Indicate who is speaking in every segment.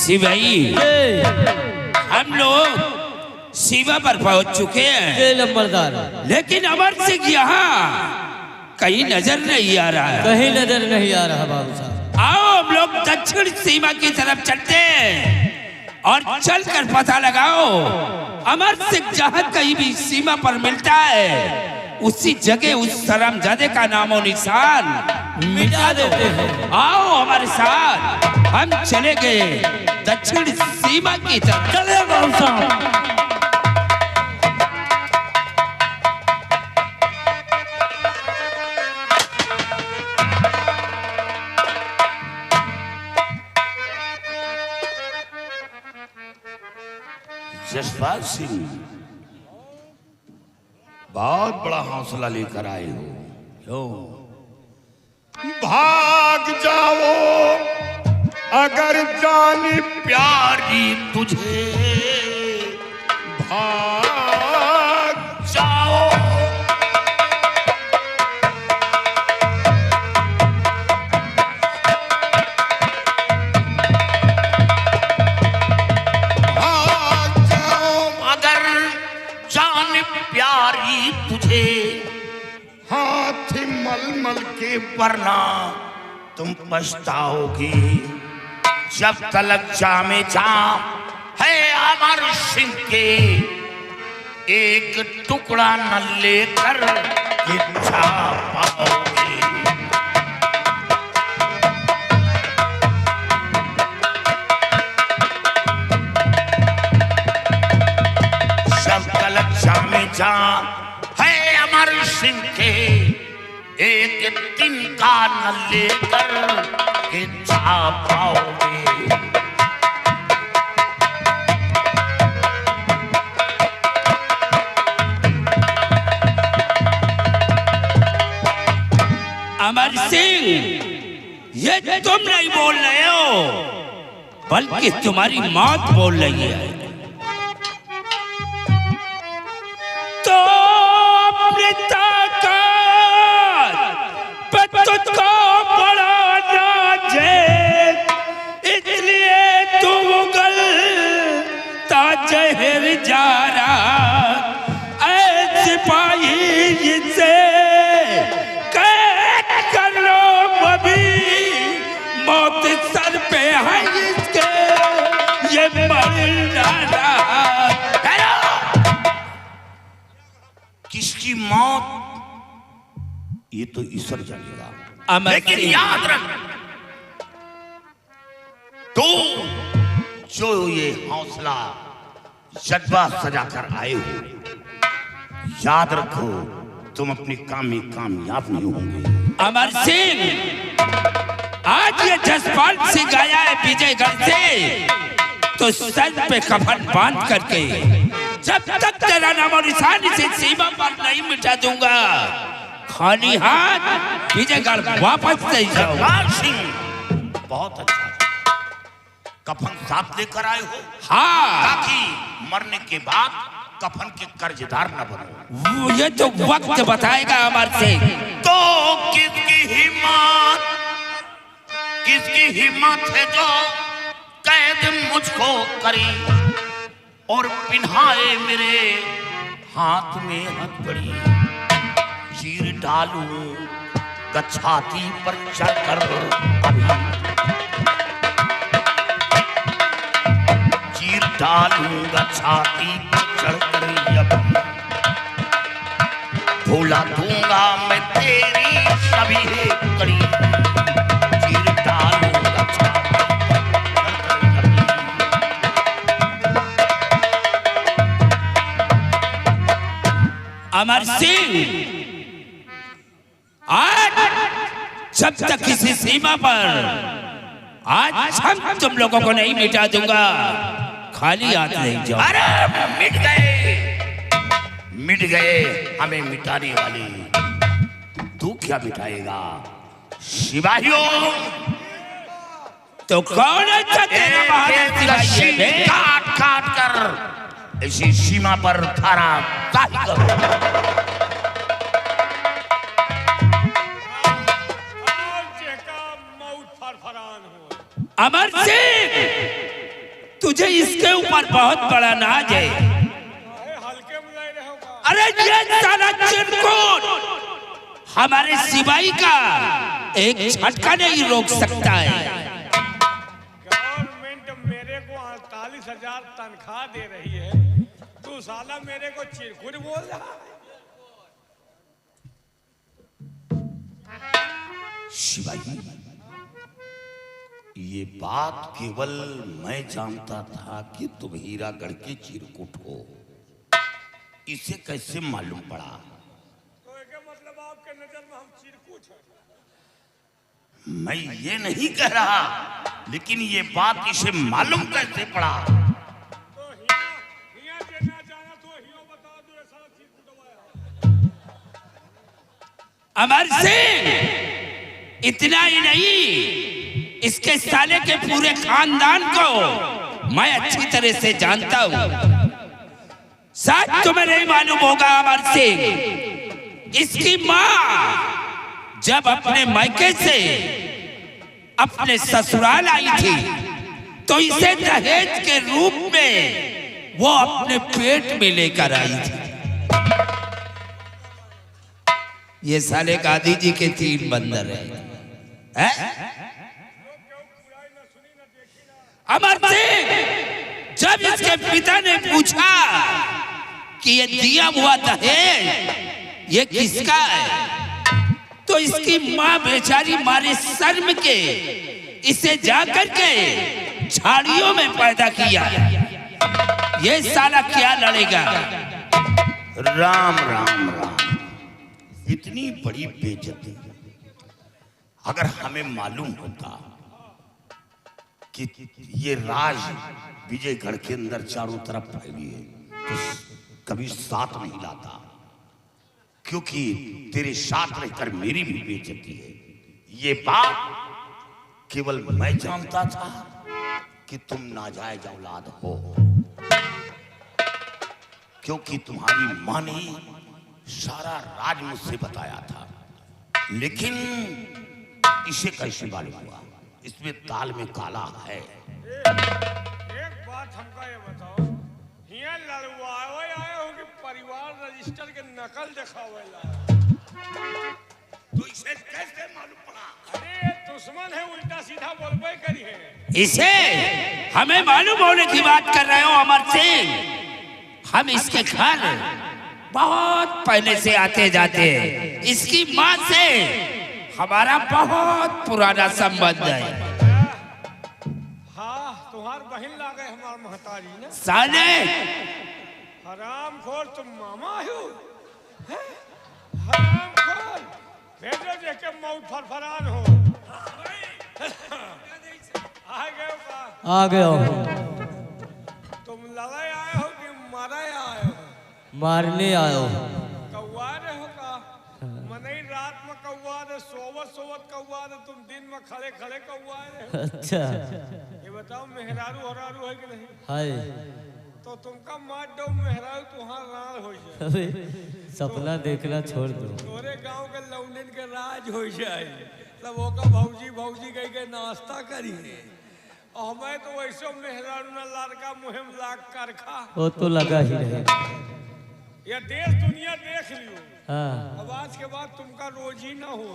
Speaker 1: सिवाई हम लोग सीमा पर पहुंच चुके हैं
Speaker 2: नंबरदार,
Speaker 1: लेकिन अमर सिंह यहाँ कहीं नजर नहीं आ रहा है।
Speaker 2: कहीं नजर नहीं आ रहा बाबू साहब।
Speaker 1: आओ हम लोग दक्षिण सीमा की तरफ चलते हैं और चलकर पता लगाओ अमर सिंह जहाँ कहीं भी सीमा पर मिलता है उसी जगह उस हरामजादे का नामो निशान मिटा देते हैं। आओ हमारे साथ, हम चले गए दक्षिण सीमा की तरफ।
Speaker 2: चले बाबू साहब।
Speaker 1: जसपाल सिंह बहुत बड़ा हौसला लेकर आए हो। क्यों?
Speaker 3: भाग जाओ अगर जानी
Speaker 1: प्यारी तुझे
Speaker 3: भाग जाओ।
Speaker 1: भाग जाओ अगर जान प्यारी तुझे
Speaker 3: हाथी मलमल के
Speaker 1: वरना तुम पछताओगे। जब तलक जामे जा है अमर सिंह के एक टुकड़ा न लेकर ये जा पाओगे। जब तलक जामे जा है अमर सिंह के एक तिनका न लेकर के जा पाओगे। अमर सिंह, ये तुम नहीं बोल रहे हो बल्कि तुम्हारी मौत बोल रही है। तो अपने तुझको बड़ा नाजे इसलिए तू मुगल ताजहर जा रहा ऐ सिपाही से कैद कर लो अभी मौत सर पे है इसके ये मर रहा। किसकी मौत ये तो ईश्वर जानेगा, लेकिन याद रख तू जो ये हौसला जज्बा सजा कर आए हो, याद रखो तुम अपने काम में कामयाब नहीं होंगे। अमर सिंह, आज ये जसपाल सिंह आया है विजयगढ़ से तो सर पे कफन बांध करके जब तक तेरा नामो निशान इसे सीमा पर नहीं मिटा दूंगा खाली हाथ विजयगढ़ वापस नहीं जाओ। बहुत अच्छा, कफन साथ लेकर आए हो। हाँ, ताकि मरने के बाद कफन के कर्जदार न बनो। ये तो वक्त बताएगा अमर सिंह। तो किसकी हिम्मत है जो कैद मुझको करी और पिन्हाए मेरे हाथ में हथकड़ी। चीर डालूं छाती पर चढ़कर अभी, चीर डालूंगा छाती पर चढ़कर अभी, भूला दूंगा मैं तेरी सभी कड़ी। चीर डालूंगा छाती पर चढ़कर अभी। अमर सिंह, आज जब तक किसी सीमा पर आज हम तुम लोगों को नहीं मिटा दूंगा खाली हाथ नहीं जाओ। अरे मिट गए हमें मिटाने वाले, तू क्या मिटाएगा? सिपाहियों तो कौन काट काट कर इसी सीमा पर थारा ताही करो। अमर सिंह तुझे इसके ऊपर बहुत बड़ा नाज है।
Speaker 3: हल्के में ले रहे हो का?
Speaker 1: अरे ये साला चिरकुट हमारे सिपाही का एक झटका नहीं रोक सकता है।
Speaker 3: गवर्नमेंट मेरे को 48,000 तनख्वाह दे रही है, तू साला मेरे को चिरकुट बोल रहा है।
Speaker 1: शिवाजी, ये बात केवल मैं जानता था कि तुम हीरागढ़ के चिरकुट हो, इसे कैसे मालूम पड़ा?
Speaker 3: तो क्या मतलब आपके नजर में हम चिरकुट हैं?
Speaker 1: मैं ये नहीं कह रहा, लेकिन ये बात इसे मालूम कैसे पड़ा?
Speaker 3: तो हिया देना जाना तो हियो बता दो ऐसा चिरकुट वाला।
Speaker 1: अमर सिंह, इतना ही नहीं, इसके साले के पूरे खानदान को मैं अच्छी तरह से जानता हूं। शायद तुम्हें नहीं मालूम होगा अमर सिंह, इसकी मां जब अपने मायके से अपने ससुराल आई थी तो इसे दहेज के रूप में वो अपने पेट में लेकर आई थी। ये साले गांधी जी के 3 बंदर हैं। अमर सिंह, जब इसके पिता ने पूछा कि ये दिया हुआ दहेज ये किसका है, तो इसकी मां बेचारी मारे शर्म के इसे जाकर के झाड़ियों में पैदा किया। ये साला क्या लड़ेगा? राम राम राम, इतनी बड़ी बेइज्जती अगर हमें मालूम होता कि ये राज विजयगढ़ के अंदर चारों तरफ फैली है तो कभी साथ नहीं लाता, क्योंकि तेरे साथ रहकर मेरी भी बेइज्जती है। ये बात केवल मैं जानता था कि तुम नाजायज औलाद हो, क्योंकि तुम्हारी मां ने सारा राज मुझसे बताया था। लेकिन इसे कैसे मालूम हुआ? इसमें दाल में काला है।
Speaker 3: एक बात हमका ये बताओ, हिया लड़वाए आए हो कि परिवार रजिस्टर के नकल दिखावेला?
Speaker 1: तो इसे कैसे मालूम पड़ा?
Speaker 3: अरे दुश्मन है, उल्टा सीधा बोलबे करी है।
Speaker 1: इसे हमें मालूम होने की बात कर रहे हो अमर सिंह। हम इसके घर बहुत पहले से आते जाते हैं। इसकी मां से हमारा बहुत पुराना संबंध है।
Speaker 3: हाँ, तुम्हार बहन लागे हमार महतारी ना।
Speaker 1: साले
Speaker 3: हरामखोर, तुम मामा हो? हरामखोर, भेजो देखे मौत फरफरान हो। आ गए का?
Speaker 2: आ गया हूँ।
Speaker 3: तुम लड़ाई आए हो कि मारे आए हो?
Speaker 2: मारने आया हूँ।
Speaker 3: कौआ रहे हो का? मनई रात में कौआ रे, सोवत सोवत कौआ रे, तुम दिन में खड़े खड़े कौआ रहे।
Speaker 2: अच्छा,
Speaker 3: ये बताओ मेहरारू हरारू है कि नहीं?
Speaker 2: हाय
Speaker 3: तो तुमका मार दो मेहरारू तुहार राज हो जाए।
Speaker 2: अबे सपना देखना छोड़ दो।
Speaker 3: तोरे गांव के लौंडन के राज हो जाए, तब ओका भौजी भौजी कह के नाश्ता करी। और हमें तो वैसे मेहरारू ना लड़का मुहिम लाग कर खा।
Speaker 2: वो तो लगा ही रहे।
Speaker 3: ये देश दुनिया देख लियो,
Speaker 2: हाँ।
Speaker 3: अब आज के बाद तुमका रोजी ना हो।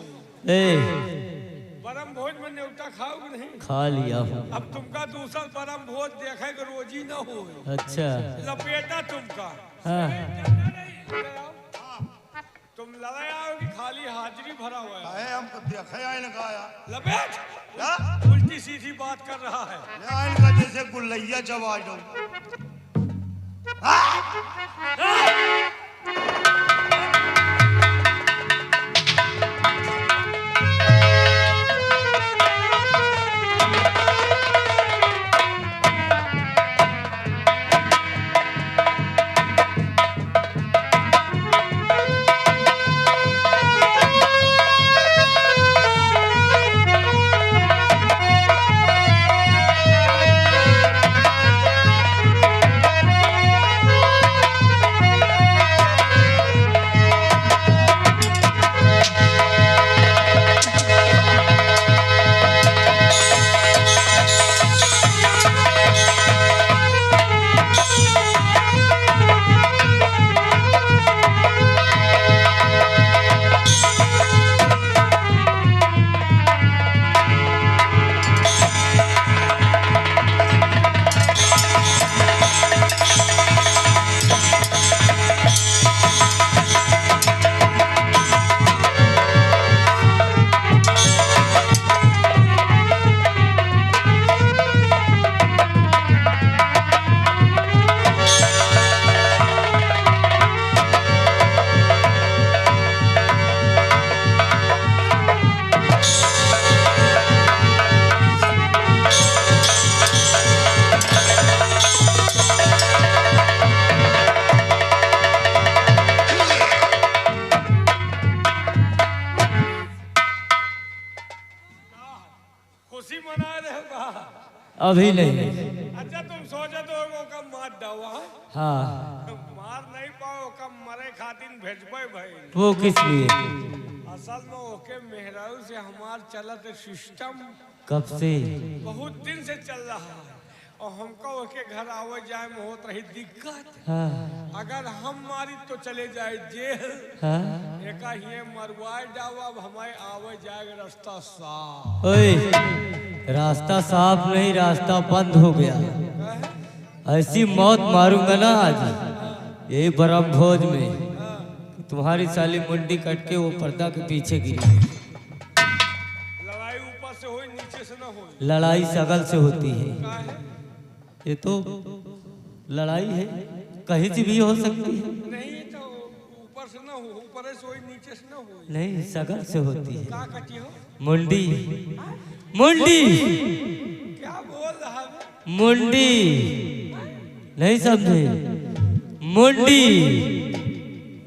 Speaker 3: परम भोज में न्योता खाओगे नहीं?
Speaker 2: खा लिया हूँ।
Speaker 3: अब तुमका दूसरा परम भोज देखे के रोजी ना हो।
Speaker 2: अच्छा,
Speaker 3: लपेटा तुमका।
Speaker 2: हाँ।
Speaker 3: तुम लड़ाई आओ कि खाली हाजिरी भरा हुआ है?
Speaker 4: हमको देखा आए ना गाया
Speaker 3: लपेट,
Speaker 4: क्या
Speaker 3: उल्टी सीधी बात कर रहा है।
Speaker 4: आए का जैसे गुल्लैया जवाब दो।
Speaker 3: खुशी मना रहे हो का?
Speaker 2: अभी नहीं।
Speaker 3: अच्छा तुम सोचे तो ओका मार दो
Speaker 2: हाँ
Speaker 3: मार नहीं पाओ ओका मरे खातिर भेजबे भाई।
Speaker 2: वो किस लिए?
Speaker 3: असल में ओके मेहरारू से हमार चलत सिस्टम
Speaker 2: कब से?
Speaker 3: बहुत दिन से चल रहा है और हमको ओके घर आवे जाए में होत रही दिक्कत।
Speaker 2: हाँ
Speaker 3: अगर हम मारी तो चले जाए जेल।
Speaker 2: हाँ
Speaker 3: एका ही मरवाए जाओ अब हमारे आवे जाएगा रास्ता साफ।
Speaker 2: ओए रास्ता साफ नहीं, रास्ता बंद हो गया। ऐसी मौत मारूंगा ना आज यही ब्रह्म भोज में, तुम्हारी साली मुंडी कट के वो पर्दा के पीछे गिरी।
Speaker 3: लड़ाई ऊपर से हो नीचे से ना हो।
Speaker 2: लड़ाई सगल से होती है, ये तो लड़ाई है कहीं से भी हो सकती है।
Speaker 3: नहीं तो ऊपर से ना हो, ऊपर से हो नीचे से ना हो।
Speaker 2: नहीं सगल से होती है।
Speaker 3: क्या कटी हो?
Speaker 2: मुंडी मुंडी
Speaker 3: क्या बोल रहा है?
Speaker 2: मुंडी नहीं समझे? मुंडी।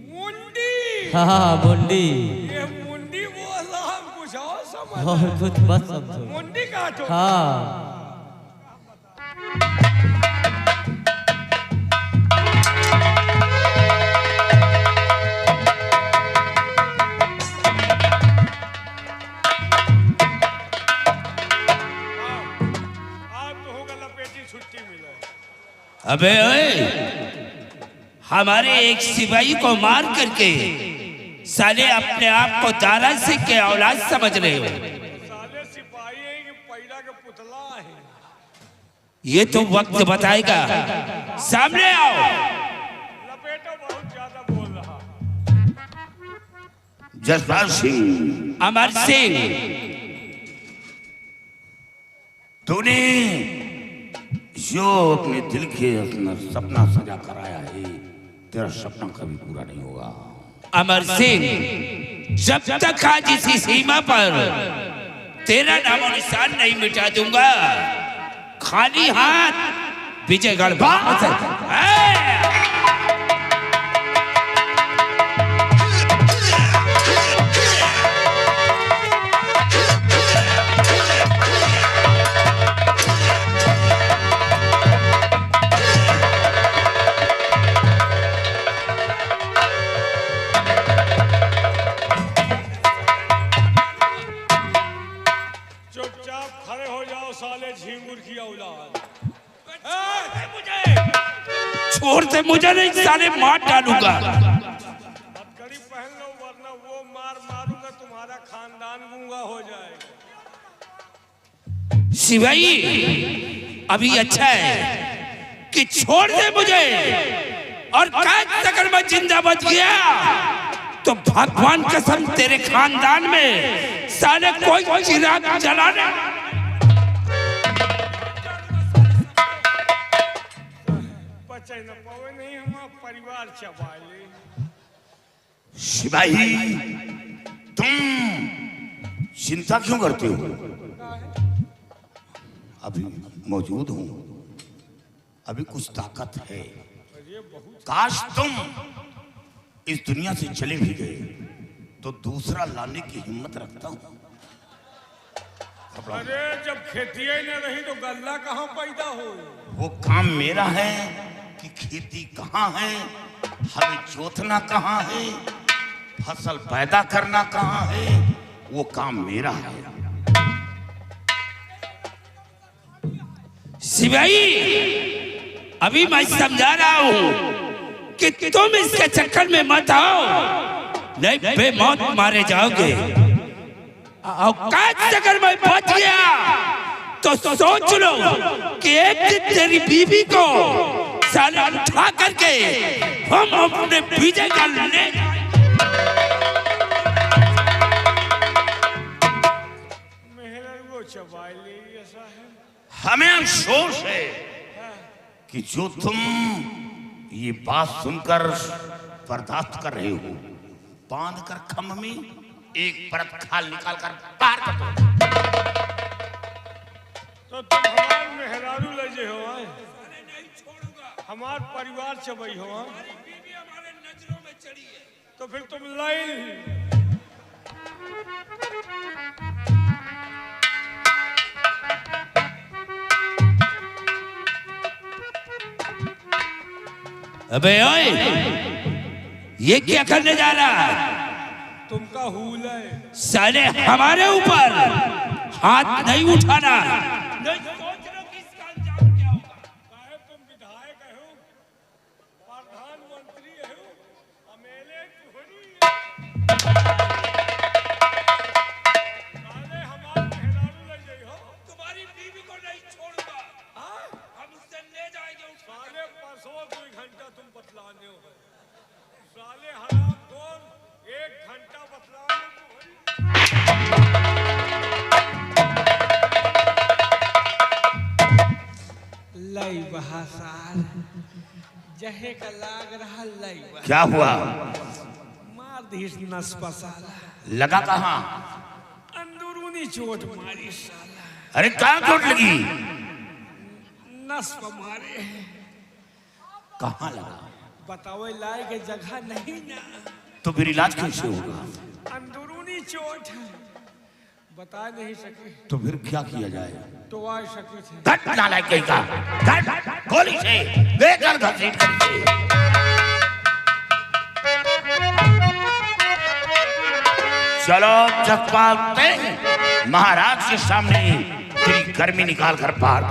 Speaker 3: मुंडी।
Speaker 2: हाँ मुंडी।
Speaker 3: ये मुंडी बोल रहा हम कुछ और समझ।
Speaker 2: और कुछ मत समझो।
Speaker 3: मुंडी काटो।
Speaker 2: हाँ
Speaker 1: अबे ओए, हमारे एक सिपाही को मार करके साले अपने आप को दारा सिंह के औलाद समझ रहे हो।
Speaker 3: साले सिपाही है कि पैदा के पुतला है?
Speaker 1: ये तो वक्त बताएगा। सामने आओ।
Speaker 3: लपेटो बहुत ज्यादा बोल रहा।
Speaker 1: जसपाल सिंह, अमर सिंह, तूने जो अपने दिल के अंदर सपना सजा कराया है, तेरा सपना कभी पूरा नहीं होगा। अमर सिंह, जब तक आज इसी सीमा पर तेरा नामो निशान नहीं मिटा दूंगा, खाली हाथ विजयगढ़ वापस छोड़ते मुझे नहीं, साले मार डालूंगा।
Speaker 3: हथकड़ी पहन लो वरना वो मार मारूंगा तुम्हारा खानदान गूंगा हो जाएगा।
Speaker 1: शिवाई अभी अच्छा है कि छोड़ दे मुझे, और काश अगर मैं जिंदा बच गया तो भगवान कसम तेरे खानदान में साले कोई चिराग जलाने।
Speaker 3: न पावे नहीं हम परिवार चबाले।
Speaker 1: शिवाई तुम चिंता क्यों करते हो? अभी मौजूद हूं, अभी कुछ ताकत है। काश तुम इस दुनिया से चले भी गए तो दूसरा लाने की हिम्मत रखता हूं।
Speaker 3: अरे जब खेती ही न रही तो गल्ला कहाँ पैदा हो?
Speaker 1: वो काम मेरा है कि खेती कहाँ है, हमें जोतना कहाँ है, फसल पैदा करना कहाँ है, वो काम मेरा है। सिपाही अभी मैं समझा रहा हूँ कि तुम इसके चक्कर में मत आओ, नहीं बेमौत मारे जाओगे। औकात अगर मैं बच गया तो सोच लो कि एक दिन तेरी बीवी को साले उठा करके हम अपने विजय का ले। हमें अफसोस है कि जो तुम ये बात सुनकर बर्दाश्त कर रहे हो, बांध कर खम्भ में एक परत खाल निकाल कर पार कर दो।
Speaker 3: तो तुम हमार मेहरारू लजे हो, हमार परिवार चबई हो, हमारी बीवी हमारे नजरों में चढ़ी है, तो फिर तुम लाइन
Speaker 1: अबे ओए, ये क्या करने जा रहा है?
Speaker 3: तुमका हुल है।
Speaker 1: साले हमारे ऊपर हाथ नहीं उठाना। नहीं सोच रहे कि इसका अंजाम क्या होगा।
Speaker 3: काहे तुम विधायक हो, प्रधानमंत्री हो, एमएलए थोड़ी। साले हमारे मेहरारू ले जाई हो।
Speaker 1: तुम्हारी बीवी को नहीं छोड़ूंगा।
Speaker 3: हाँ?
Speaker 1: हम उससे ले जाएंगे उसको।
Speaker 3: साले परसों 2 घंटा तुम बतलाने हो। साले हराम खोर 1 घंटा बतलाने को होई। लई बहा साल जहे का लाग रहा लई बहा।
Speaker 1: क्या हुआ?
Speaker 3: मार दीस नस पसाला।
Speaker 1: लगा कहाँ?
Speaker 3: अंदरूनी चोट मारी साला।
Speaker 1: अरे कहाँ चोट लगी?
Speaker 3: नस पर मारे।
Speaker 1: कहाँ लगा?
Speaker 3: बताओ लाई के जगह नहीं ना।
Speaker 1: तो फिर इलाज कैसे होगा?
Speaker 3: अंदरूनी चोट है, बता नहीं सके
Speaker 1: तो फिर क्या किया जाए?
Speaker 3: तो आ सके थे।
Speaker 1: घट नालायक कहीं का, घट गोली से बेकर घसीट करके। चलो जगपाल सिंह, महाराज के सामने तेरी गर्मी निकाल कर पार।